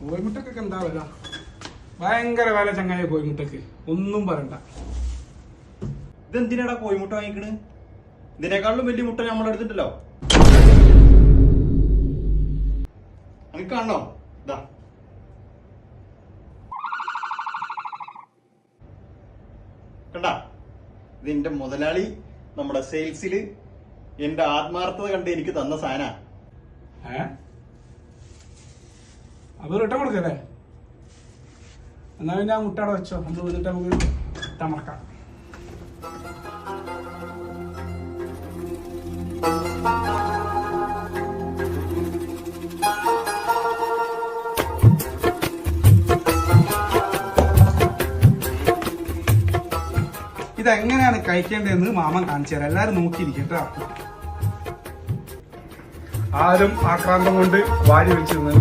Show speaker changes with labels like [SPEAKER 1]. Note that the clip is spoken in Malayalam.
[SPEAKER 1] കോഴിമുട്ടക്കൊക്കെ എന്താ വില? ഭയങ്കര വില ചങ്ങായ കോഴിമുട്ടക്ക്, ഒന്നും പറയണ്ട.
[SPEAKER 2] ഇതെന്തിനാടാ കോഴിമുട്ട വാങ്ങിക്കണ്? ഇതിനേക്കാളും വലിയ മുട്ട നമ്മളെടുത്തിട്ടല്ലോ. എനിക്ക് കാണണോ? ഇതാ കണ്ട, ഇതിന്റെ മുതലാളി നമ്മുടെ സെയിൽസില് എന്റെ ആത്മാർത്ഥത കണ്ട് എനിക്ക് തന്ന സാധന.
[SPEAKER 1] അത് റിട്ടേൺ കൊടുക്കല്ലേ? എന്നാ പിന്നെ ആ മുട്ട അവിടെ വെച്ചോ, നമ്മൾ വന്നിട്ട് നമുക്ക് തമർക്കാം. ഇതെങ്ങനെയാണ് കഴിക്കേണ്ടതെന്ന് മാമൻ കാണിച്ചു തരാം. എല്ലാരും നോക്കിയിരിക്കട്ടോ. ആരും ആക്രാന്തം കൊണ്ട് വാരി വെച്ചിരുന്നത്